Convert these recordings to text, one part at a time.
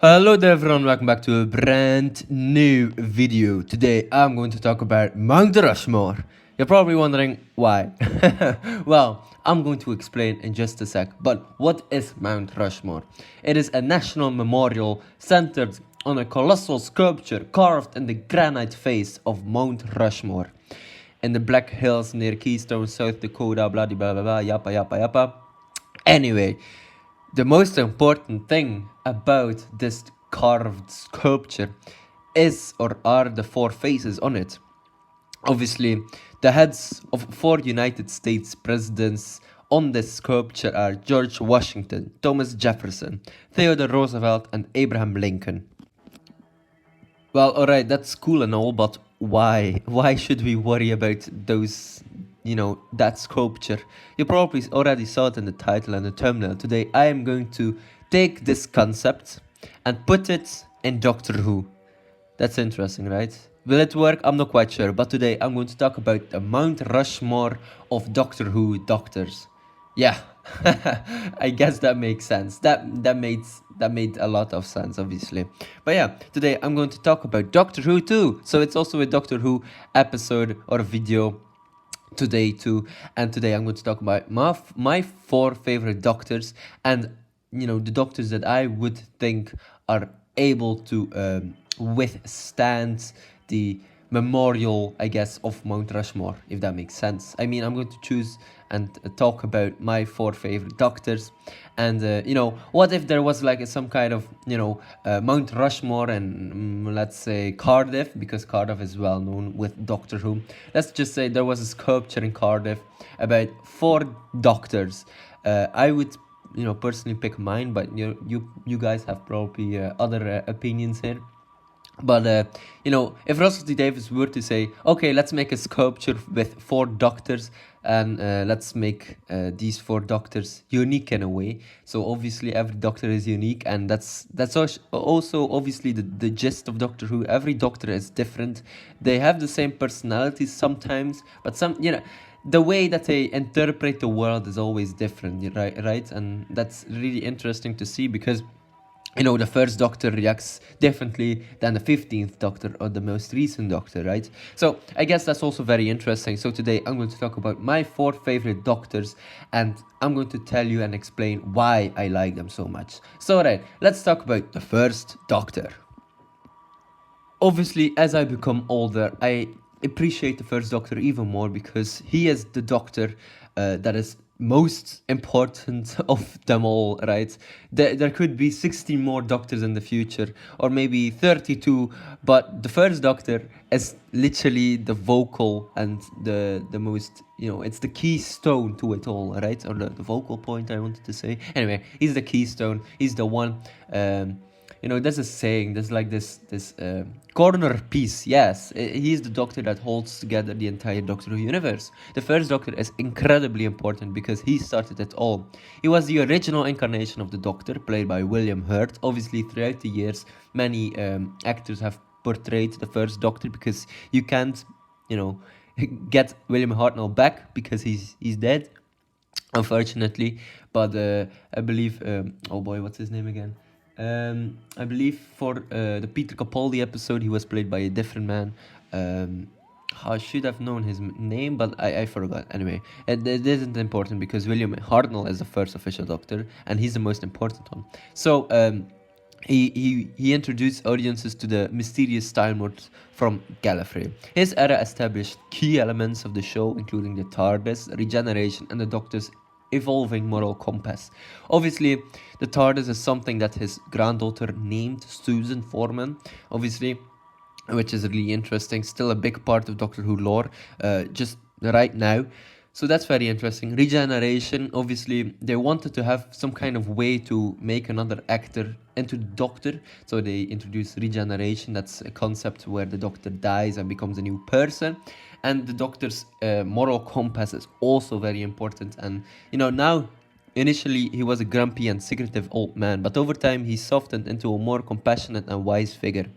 Hello there everyone, welcome back to a brand new video. Today I'm going to talk about Mount Rushmore. You're probably wondering why. Well, I'm going to explain in just a sec. But what is Mount Rushmore? It is a national memorial centered on a colossal sculpture carved in the granite face of Mount Rushmore in the Black Hills near Keystone, South Dakota, blah blah blah blah, yappa yappa yappa. Anyway, the most important thing about this carved sculpture is or are the four faces on it. Obviously, the heads of four United States presidents on this sculpture are George Washington, Thomas Jefferson, Theodore Roosevelt, and Abraham Lincoln. Well, alright, that's cool and all, but why? Why should we worry about those, that sculpture? You probably already saw it in the title and the thumbnail. Today, I am going to take this concept and put it in Doctor Who. That's interesting, right? Will it work? I'm not quite sure, but today I'm going to talk about the Mount Rushmore of Doctor Who doctors. Yeah, I guess that makes sense. That made a lot of sense, obviously. But yeah, today I'm going to talk about Doctor Who too. So it's also a Doctor Who episode or video today too. And today I'm going to talk about my four favorite doctors, and the doctors that I would think are able to withstand the memorial, I guess, of Mount Rushmore, if that makes sense. I mean, I'm going to choose and talk about my four favorite doctors, and what if there was like some kind of Mount Rushmore and let's say Cardiff, because Cardiff is well known with Doctor Who. Let's just say there was a sculpture in Cardiff about four doctors. I would personally pick mine, but you guys have probably other opinions here. But if Russell T Davies were to say, okay, let's make a sculpture with four doctors, and let's make these four doctors unique in a way. So obviously every doctor is unique, and that's also obviously the gist of Doctor Who. Every doctor is different. They have the same personalities sometimes, but the way that they interpret the world is always different, right? And that's really interesting to see, because the first Doctor reacts differently than the 15th Doctor or the most recent Doctor, right? So I guess that's also very interesting. So today I'm going to talk about my four favorite Doctors, and I'm going to tell you and explain why I like them so much. So alright, let's talk about the first Doctor. Obviously, as I become older, I appreciate the first Doctor even more, because he is the Doctor that is most important of them all, right? There could be 60 more Doctors in the future, or maybe 32, but the first Doctor is literally the vocal and the most, it's the keystone to it all, right? Or the vocal point, I wanted to say. Anyway, he's the keystone. He's the one. There's a saying. There's like this corner piece. Yes, he's the Doctor that holds together the entire Doctor Who universe. The first Doctor is incredibly important because he started it all. He was the original incarnation of the Doctor, played by William Hurt. Obviously, throughout the years, many actors have portrayed the first Doctor, because you can't, get William Hartnell back because he's dead, unfortunately. But I believe, oh boy, what's his name again? I believe for the Peter Capaldi episode, he was played by a different man. I should have known his name, but I forgot. Anyway, it isn't important, because William Hartnell is the first official Doctor, and he's the most important one. So he introduced audiences to the mysterious Time Lord from Gallifrey. His era established key elements of the show, including the TARDIS, regeneration, and the Doctor's evolving moral compass. Obviously, the TARDIS is something that his granddaughter named Susan Foreman, obviously, which is really interesting. Still a big part of Doctor Who lore, just right now. So that's very interesting. Regeneration, obviously, they wanted to have some kind of way to make another actor into the Doctor. So they introduced regeneration. That's a concept where the Doctor dies and becomes a new person. And the Doctor's moral compass is also very important. And, now, initially, he was a grumpy and secretive old man, but over time, he softened into a more compassionate and wise figure.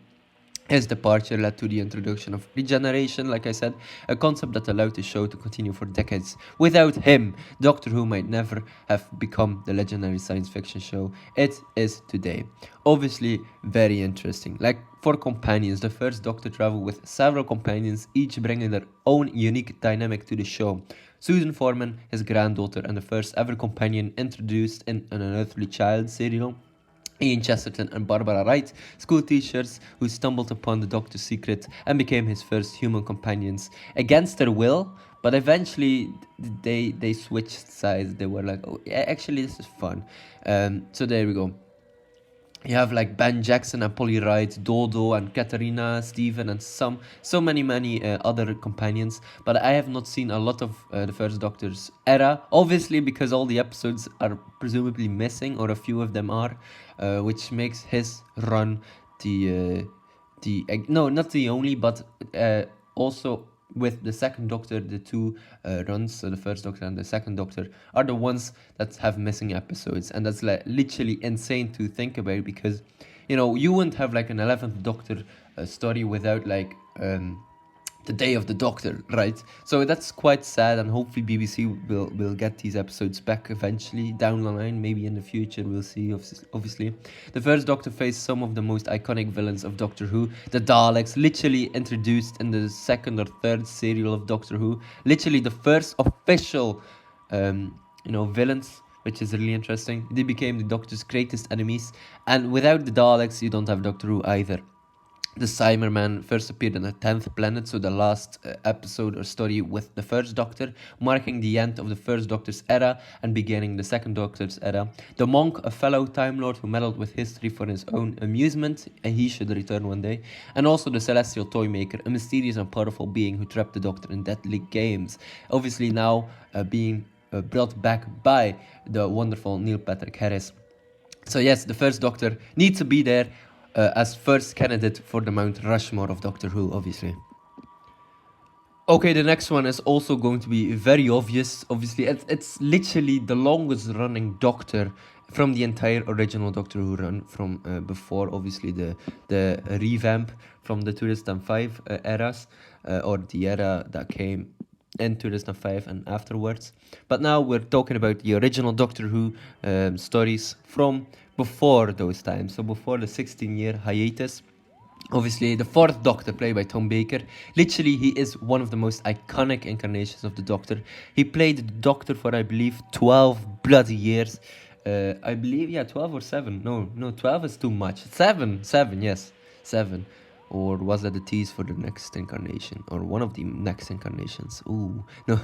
His departure led to the introduction of regeneration, like I said, a concept that allowed the show to continue for decades. Without him, Doctor Who might never have become the legendary science fiction show it is today. Obviously, very interesting. Like for companions, the first Doctor traveled with several companions, each bringing their own unique dynamic to the show. Susan Foreman, his granddaughter, and the first ever companion introduced in an Unearthly Child serial. Ian Chesterton and Barbara Wright, school teachers who stumbled upon the Doctor's secret and became his first human companions against their will. But eventually, they switched sides. They were like, "Oh, actually, this is fun." So there we go. You have like Ben Jackson and Polly Wright, Dodo and Katarina, Stephen, and so many other companions. But I have not seen a lot of the First Doctor's era, obviously because all the episodes are presumably missing, or a few of them are, which makes his run no, not the only, but also with the second Doctor, the two runs, so the first Doctor and the second Doctor, are the ones that have missing episodes, and that's like literally insane to think about, because you wouldn't have like an 11th Doctor story without like the Day of the Doctor, right? So that's quite sad, and hopefully BBC will get these episodes back eventually down the line. Maybe in the future, we'll see. Obviously, the first Doctor faced some of the most iconic villains of Doctor Who, the Daleks, literally introduced in the second or third serial of Doctor Who. Literally the first official, villains, which is really interesting. They became the Doctor's greatest enemies, and without the Daleks, you don't have Doctor Who either. The Cybermen first appeared on the 10th planet, so the last episode or story with the First Doctor, marking the end of the First Doctor's era and beginning the Second Doctor's era. The Monk, a fellow Time Lord who meddled with history for his own amusement, and he should return one day. And also the Celestial Toymaker, a mysterious and powerful being who trapped the Doctor in deadly games. Obviously now being brought back by the wonderful Neil Patrick Harris. So yes, the First Doctor needs to be there as first candidate for the Mount Rushmore of Doctor Who, obviously. Okay, the next one is also going to be very obvious. Obviously, it's literally the longest running Doctor from the entire original Doctor Who run from before, obviously, the revamp from the 2005 eras, or the era that came in 2005 and afterwards. But now we're talking about the original Doctor Who stories from before those times, so before the 16-year hiatus. Obviously, the fourth Doctor, played by Tom Baker, literally he is one of the most iconic incarnations of the Doctor. He played the Doctor for, I believe, 12 bloody years. I believe, yeah, 12 or 7. No, 12 is too much. 7, yes, 7. Or was that the tease for the next incarnation? Or one of the next incarnations? Ooh, no,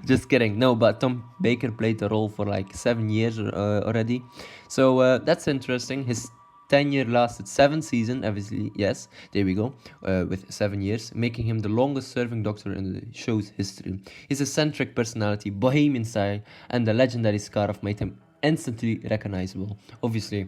just kidding. No, but Tom Baker played the role for like 7 years already. So that's interesting. His tenure lasted 7 seasons, obviously, yes, there we go, with 7 years, making him the longest serving Doctor in the show's history. His eccentric personality, bohemian style, and the legendary scarf made him instantly recognizable. Obviously,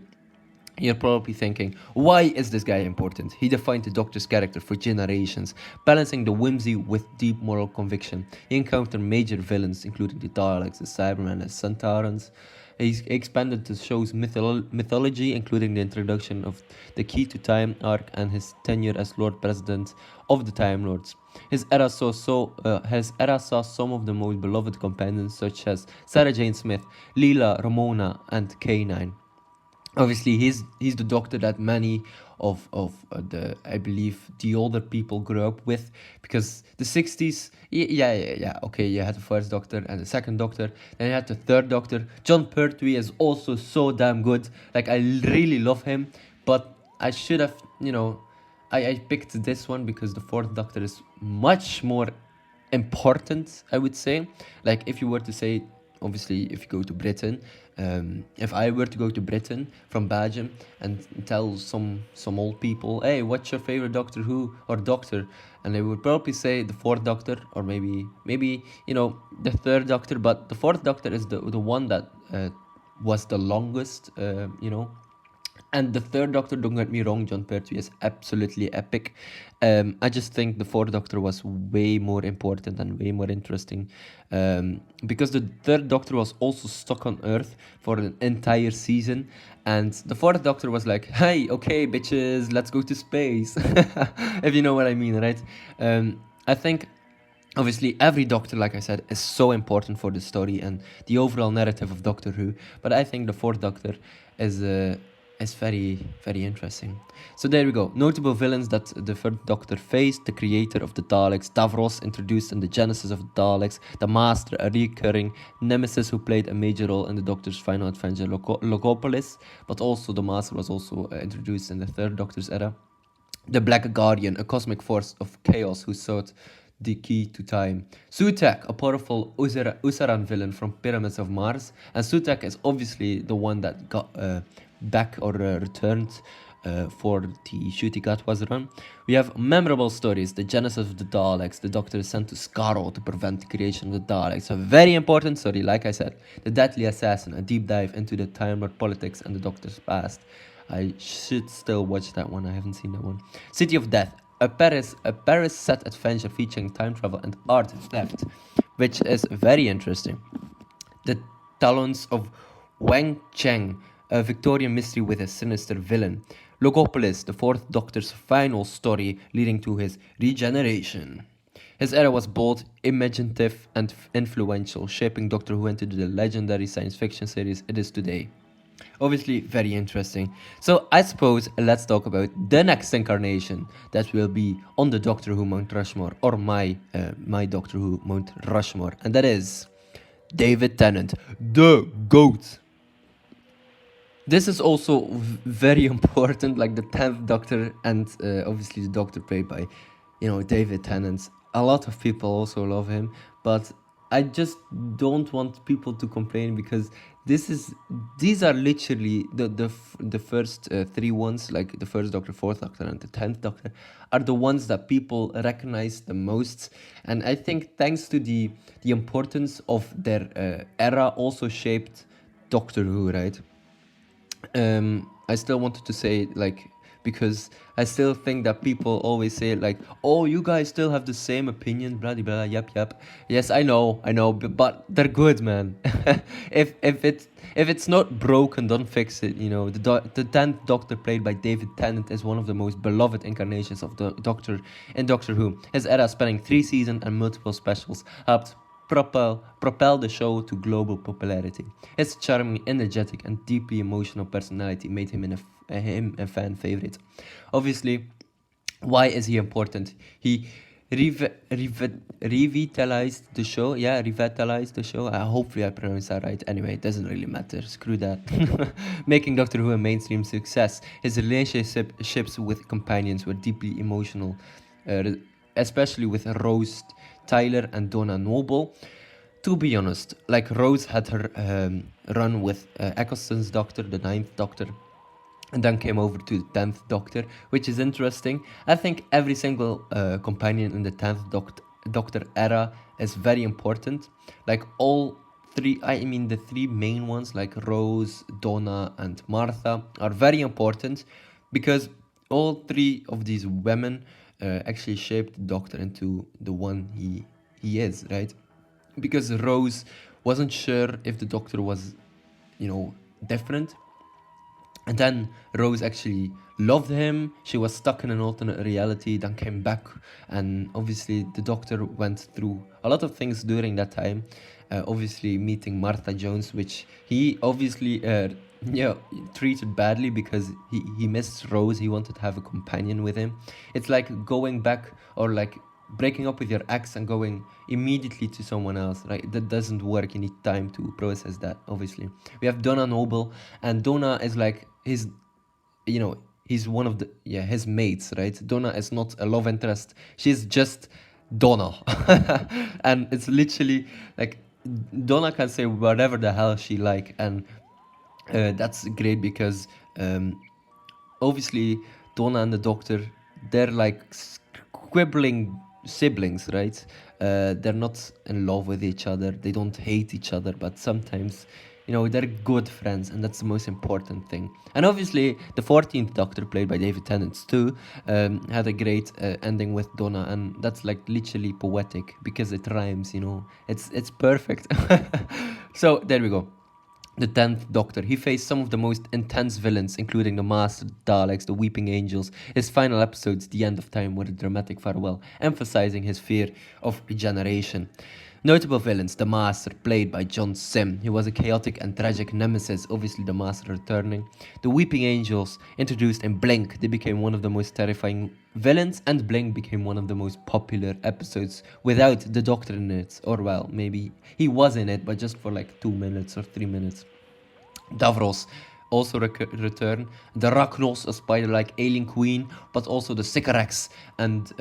you're probably thinking, why is this guy important? He defined the Doctor's character for generations, balancing the whimsy with deep moral conviction. He encountered major villains, including the Daleks, the Cybermen, and the Centaurans. He expanded the show's mythology, including the introduction of the Key to Time arc and his tenure as Lord President of the Time Lords. His era saw some of the most beloved companions, such as Sarah Jane Smith, Leela, Ramona, and K9. Obviously, he's the Doctor that many of the, I believe, the older people grew up with, because the 60s, okay, you had the first Doctor and the second Doctor, then you had the third Doctor. John Pertwee is also so damn good. Like, I really love him, but I should have, I picked this one because the fourth Doctor is much more important, I would say. Like, if you were to say, obviously, if you go to Britain, if I were to go to Britain from Belgium and tell some old people, hey, what's your favorite Doctor Who or Doctor, and they would probably say the fourth Doctor, or maybe the third Doctor, but the fourth Doctor is the one that was the longest And the third Doctor, don't get me wrong, John Pertwee is absolutely epic. I just think the fourth Doctor was way more important and way more interesting, because the third Doctor was also stuck on Earth for an entire season, and the fourth Doctor was like, "Hey, okay, bitches, let's go to space," if you know what I mean, right? I think obviously every Doctor, like I said, is so important for the story and the overall narrative of Doctor Who, but I think the fourth Doctor is very, very interesting. So there we go. Notable villains that the third Doctor faced: the creator of the Daleks, Davros, introduced in the genesis of the Daleks; the Master, a recurring nemesis who played a major role in the Doctor's final adventure, Logopolis, but also the Master was also introduced in the third Doctor's era; the Black Guardian, a cosmic force of chaos who sought the key to time; Sutek, a powerful Usaran villain from Pyramids of Mars. And Sutek is obviously the one that got back or returned for the Ncuti Gatwa's run. We have memorable stories: the genesis of the Daleks; the Doctor is sent to Skaro to prevent the creation of the Daleks. A very important story, like I said. The Deadly Assassin, a deep dive into the Time Lord politics and the Doctor's past. I should still watch that one. I haven't seen that one. City of Death, a Paris set adventure featuring time travel and art theft, which is very interesting. The Talons of Wang Cheng, a Victorian mystery with a sinister villain. Logopolis, the fourth Doctor's final story leading to his regeneration. His era was bold, imaginative, and influential, shaping Doctor Who into the legendary science fiction series it is today. Obviously, very interesting. So, I suppose let's talk about the next incarnation that will be on the Doctor Who Mount Rushmore, or my Doctor Who Mount Rushmore, and that is David Tennant, the GOAT. This is also very important, like the 10th Doctor, and obviously the Doctor played by, David Tennant. A lot of people also love him, but I just don't want people to complain, because these are literally the first three ones, like the first Doctor, fourth Doctor, and the 10th Doctor, are the ones that people recognize the most. And I think thanks to the importance of their era also shaped Doctor Who, right? I still wanted to say, like, because I still think that people always say, like, "Oh, you guys still have the same opinion, blah blah blah." Yep. Yes, I know, but they're good, man. if it's not broken, don't fix it. The 10th Doctor, played by David Tennant, is one of the most beloved incarnations of the Doctor in Doctor Who. His era, spanning 3 seasons and multiple specials, helped propel the show to global popularity. His charming, energetic, and deeply emotional personality made him a fan favorite. Obviously, why is he important? He revitalized the show. Yeah, revitalized the show. Hopefully I pronounced that right. Anyway, it doesn't really matter. Screw that. Making Doctor Who a mainstream success. His relationships with companions were deeply emotional, especially with Rose Tyler and Donna Noble. To be honest, like, Rose had her run with Eccleston's Doctor, the 9th Doctor, and then came over to the 10th Doctor, which is interesting. I think every single companion in the 10th Doctor era is very important. Like, all three, the three main ones, like Rose, Donna, and Martha, are very important, because all three of these women actually shaped the Doctor into the one he is, right? Because Rose wasn't sure if the Doctor was, different. And then Rose actually loved him. She was stuck in an alternate reality, then came back. And obviously, the Doctor went through a lot of things during that time. Obviously, meeting Martha Jones, which he obviously treated badly, because he missed Rose. He wanted to have a companion with him. It's like going back, or like breaking up with your ex and going immediately to someone else, right? That doesn't work. You need time to process that, obviously. We have Donna Noble, and Donna is like he's one of his mates, right? Donna is not a love interest. She's just Donna. And it's literally like Donna can say whatever the hell she like, and that's great, because obviously Donna and the Doctor, they're like quibbling siblings, right? They're not in love with each other. They don't hate each other, but sometimes they're good friends, and that's the most important thing. And obviously, the 14th Doctor, played by David Tennant too, had a great ending with Donna, and that's like literally poetic because it rhymes. It's perfect. So there we go. The 10th Doctor. He faced some of the most intense villains, including the Master, Daleks, the Weeping Angels. His final episodes, The End of Time, were a dramatic farewell, emphasizing his fear of regeneration. Notable villains: the Master, played by John Sim. He was a chaotic and tragic nemesis, obviously the Master returning. The Weeping Angels, introduced in Blink, they became one of the most terrifying villains, and Blink became one of the most popular episodes without the Doctor in it. Or, well, maybe he was in it, but just for like 2 minutes or 3 minutes. Davros also return. The Rachnos, a spider-like alien queen, but also the Sycorax, and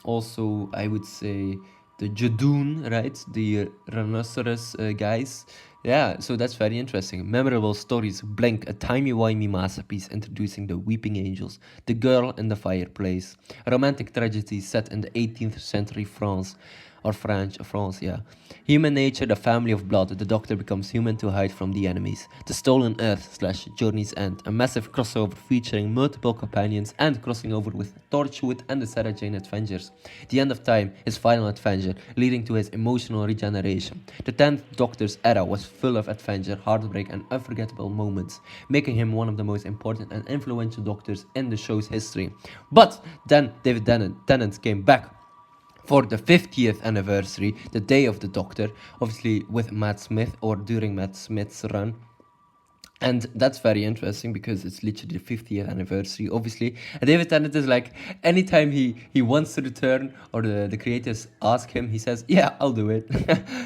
also I would say the Jadoon, right? The rhinoceros guys. Yeah, so that's very interesting. Memorable stories: Blink, a timey-wimey masterpiece introducing the Weeping Angels, The Girl in the Fireplace, a romantic tragedy set in the 18th century France, or France, yeah. Human Nature, The Family of Blood, the Doctor becomes human to hide from the enemies. The Stolen Earth / Journey's End, a massive crossover featuring multiple companions and crossing over with Torchwood and the Sarah Jane Adventures. The End of Time, his final adventure, leading to his emotional regeneration. The 10th Doctor's era was full of adventure, heartbreak, and unforgettable moments, making him one of the most important and influential Doctors in the show's history. But then David Tennant came back for the 50th anniversary, the Day of the Doctor, obviously with Matt Smith, or during Matt Smith's run. And that's very interesting because it's literally the 50th anniversary, obviously. And David Tennant is like, anytime he wants to return, or the creators ask him, he says, yeah, I'll do it.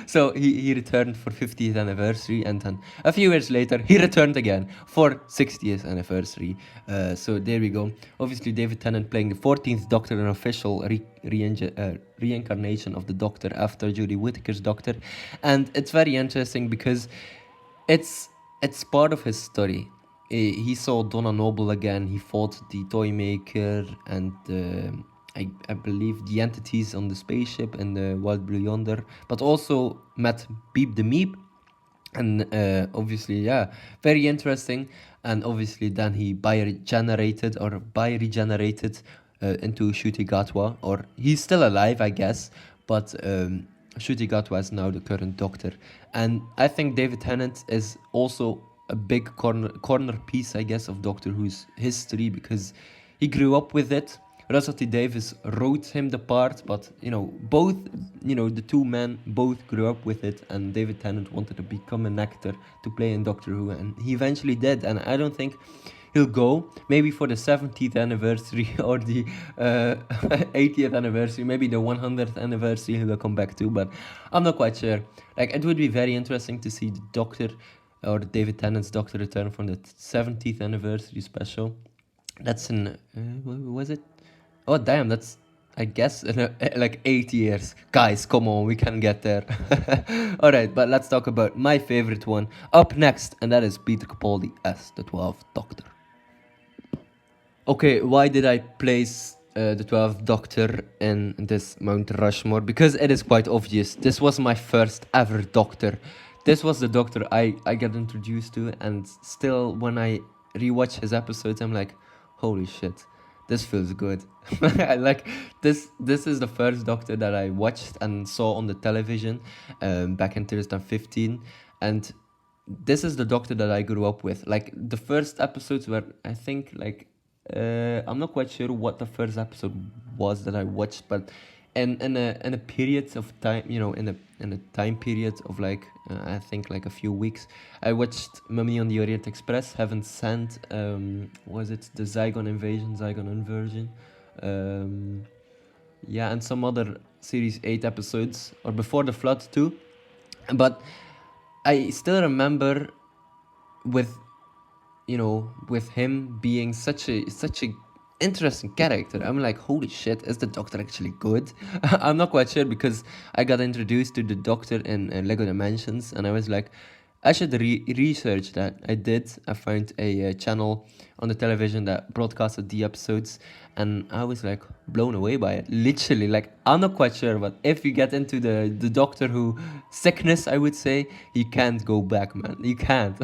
So he returned for 50th anniversary, and then a few years later, he returned again for 60th anniversary. So there we go. Obviously, David Tennant playing the 14th Doctor, an official reincarnation of the Doctor after Jodie Whittaker's Doctor. And it's very interesting because it's part of his story. He saw Donna Noble again. He fought the Toymaker and I believe the entities on the spaceship and the Wild Blue Yonder, but also met Beep the Meep. And obviously, yeah, very interesting. And obviously, then he regenerated into Ncuti Gatwa, or he's still alive, I guess, but Ncuti Gatwa is now the current Doctor. And I think David Tennant is also a big corner piece, I guess, of Doctor Who's history, because he grew up with it. Russell T Davies wrote him the part, but the two men both grew up with it, and David Tennant wanted to become an actor to play in Doctor Who, and he eventually did. And I don't think he'll go, maybe for the 70th anniversary or the 80th anniversary, maybe the 100th anniversary he will come back to, but I'm not quite sure. Like, it would be very interesting to see the Doctor, or David Tennant's Doctor, return from the 70th anniversary special. That's in, was it? Oh, damn, that's, I guess, like 8 years. Guys, come on, we can get there. Alright, but let's talk about my favorite one up next, and that is Peter Capaldi as the 12th Doctor. Okay, why did I place the 12th Doctor in this Mount Rushmore? Because it is quite obvious. This was my first ever Doctor. This was the Doctor I got introduced to, and still when I rewatch his episodes, I'm like, holy shit, this feels good. Like, this is the first Doctor that I watched and saw on the television back in 2015, and this is the Doctor that I grew up with. Like, the first episodes were, I think, like, I'm not quite sure what the first episode was that I watched, but in a period of time, in a time period of like I think like a few weeks, I watched Mummy on the Orient Express, Heaven Sent, was it the Zygon Inversion, yeah, and some other series 8 episodes, or Before the Flood too. But I still remember with him being such a interesting character. I'm like, holy shit, is the Doctor actually good? I'm not quite sure, because I got introduced to the Doctor in Lego Dimensions, and I was like, I should research that. I did. I found a channel on the television that broadcasted the episodes, and I was like blown away by it. Literally, like I'm not quite sure, but if you get into the Doctor Who sickness, I would say you can't go back, man. You can't.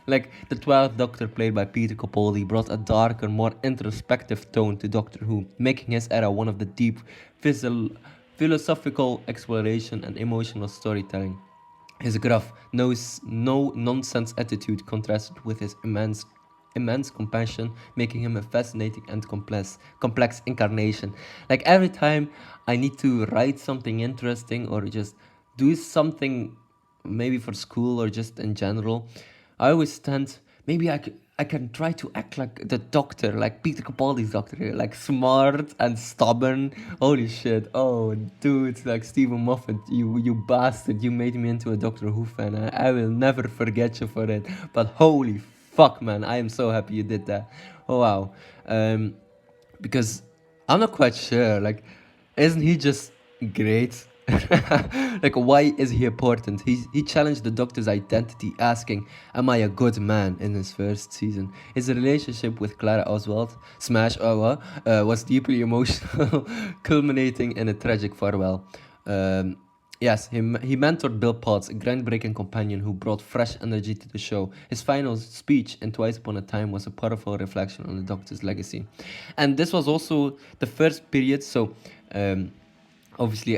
Like the 12th Doctor, played by Peter Capaldi, brought a darker, more introspective tone to Doctor Who, making his era one of the deep, philosophical exploration and emotional storytelling. His gruff, no nonsense attitude contrasted with his immense compassion, making him a fascinating and complex incarnation. Like every time I need to write something interesting or just do something maybe for school or just in general, I always tend maybe I can try to act like the doctor, like Peter Capaldi's doctor here, like smart and stubborn. Holy shit! Oh, dude, like Stephen Moffat, you bastard! You made me into a Doctor Who fan. I will never forget you for it. But holy fuck, man, I am so happy you did that. Oh wow. Because I'm not quite sure. Like, isn't he just great? Like, why is he important? He challenged the Doctor's identity, asking, "Am I a good man?" in his first season. His relationship with Clara Oswald, Smash Owa, was deeply emotional, culminating in a tragic farewell. Um, Yes, he mentored Bill Potts, a groundbreaking companion who brought fresh energy to the show. His final speech in Twice Upon a Time was a powerful reflection on the Doctor's legacy. And this was also the first period, so um, obviously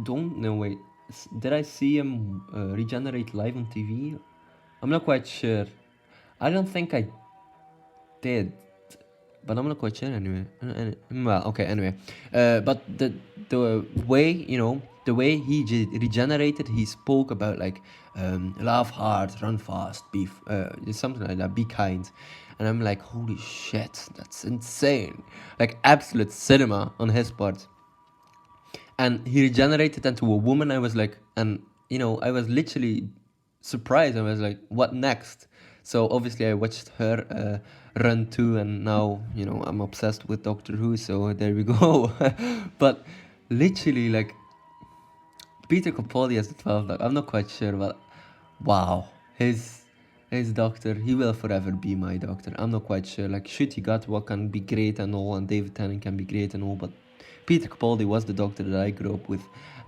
don't know, wait, did I see him regenerate live on TV? I'm not quite sure. I don't think I did, but I'm not quite sure anyway. Well, okay, anyway. But the way, the way he regenerated, he spoke about like laugh hard, run fast, something like that, be kind. And I'm like, holy shit, that's insane. Like absolute cinema on his part. And he regenerated into a woman. I was like, and I was literally surprised. I was like, what next? So obviously I watched her run too, and now I'm obsessed with Doctor Who. So there we go. But literally, like Peter Capaldi as the 12th Doctor, I'm not quite sure, but wow, his doctor, he will forever be my doctor. I'm not quite sure. Like, Shooty Gatwa can be great and all, and David Tennant can be great and all, but Peter Capaldi was the doctor that I grew up with,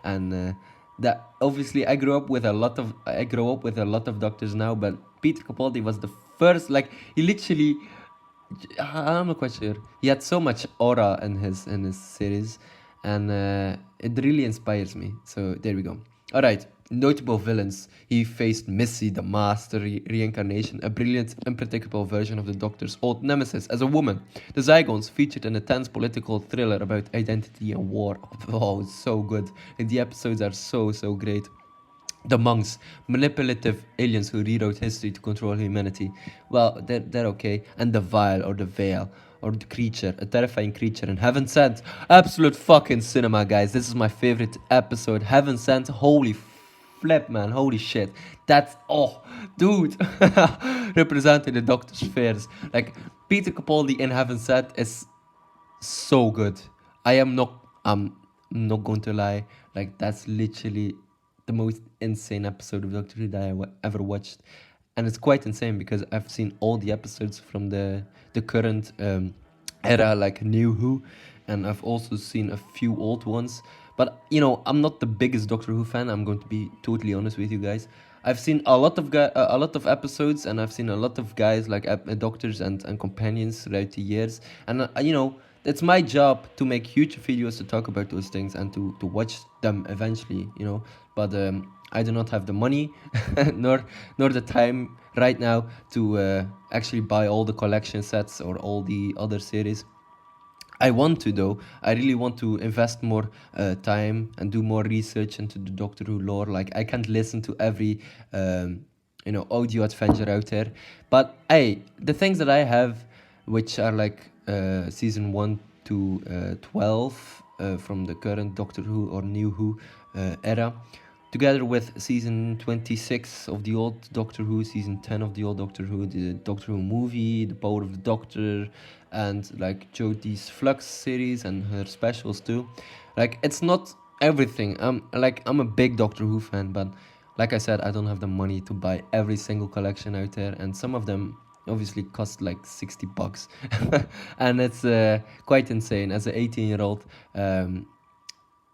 and that obviously I grew up with a lot of doctors now, but Peter Capaldi was the first. Like, he literally, I'm not quite sure. He had so much aura in his series, and it really inspires me. So there we go. All right, notable villains. He faced Missy, the Master reincarnation, a brilliant, unpredictable version of the Doctor's old nemesis as a woman. The Zygons featured in a tense political thriller about identity and war. Oh, it's so good. And the episodes are so great. The monks, manipulative aliens who rewrote history to control humanity. Well, they're okay. And the Vile, or the Veil, or the creature, a terrifying creature in Heaven Sent. Absolute fucking cinema, guys. This is my favorite episode. Heaven Sent. Holy flip, man. Holy shit. That's, oh, dude. Representing the Doctor's fears. Like, Peter Capaldi in Heaven Sent is so good. I'm not going to lie. Like, that's literally the most insane episode of Doctor Who that I ever watched, and it's quite insane because I've seen all the episodes from the current era, like New Who, and I've also seen a few old ones. But I'm not the biggest Doctor Who fan. I'm going to be totally honest with you guys. I've seen a lot of episodes, and I've seen a lot of guys like doctors and companions throughout the years, and it's my job to make huge videos to talk about those things and to watch them eventually, but I do not have the money nor the time right now to actually buy all the collection sets or all the other series. I want to, though. I really want to invest more time and do more research into the Doctor Who lore. Like, I can't listen to every audio adventure out there. But hey, the things that I have, which are like season 1 to 12 from the current Doctor Who or New Who era, together with season 26 of the old Doctor Who, season 10 of the old Doctor Who, the Doctor Who movie, The Power of the Doctor, and like Jodie's Flux series and her specials too. Like, it's not everything. I'm a big Doctor Who fan, but like I said, I don't have the money to buy every single collection out there, and some of them obviously cost like $60. And it's quite insane as an 18-year-old.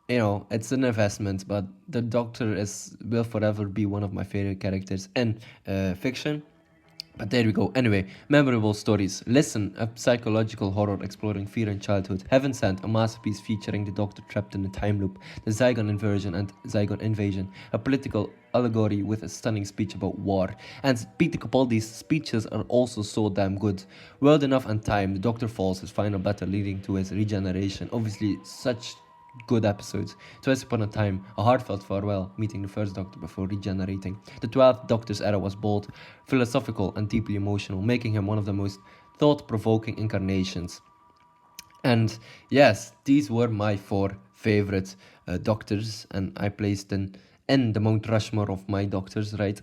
You know, it's an investment, but the Doctor will forever be one of my favorite characters in fiction. But there we go. Anyway, memorable stories. Listen, a psychological horror exploring fear in childhood. Heaven Sent, a masterpiece featuring the Doctor trapped in a time loop. The Zygon inversion and Zygon invasion, a political allegory with a stunning speech about war. And Peter Capaldi's speeches are also so damn good. World Enough and Time, the Doctor falls his final battle leading to his regeneration. Obviously, such good episodes. Twice Upon a Time, a heartfelt farewell, meeting the first Doctor before regenerating. The 12th Doctor's era was bold, philosophical, and deeply emotional, making him one of the most thought-provoking incarnations. And yes, these were my 4 favorite Doctors, and I placed in the Mount Rushmore of my Doctors, right?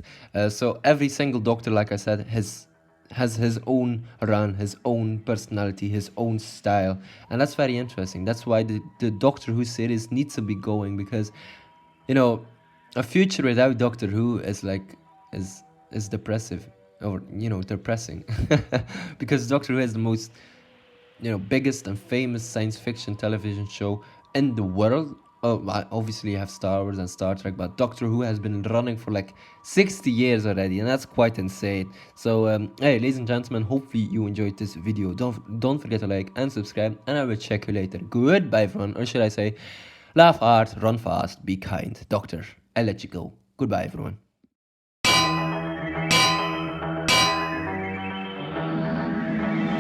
So every single Doctor, like I said, has his own run, his own personality, his own style, and that's very interesting. That's why the Doctor Who series needs to be going, because you know, a future without Doctor Who is like is depressive, or you know, depressing. Because Doctor Who is the most, you know, biggest and famous science fiction television show in the world. Oh, obviously you have Star Wars and Star Trek, but Doctor Who has been running for like 60 years already, and that's quite insane. So, hey, ladies and gentlemen, hopefully you enjoyed this video. Don't forget to like and subscribe, and I will check you later. Goodbye, everyone, or should I say, laugh hard, run fast, be kind. Doctor, I let you go. Goodbye, everyone.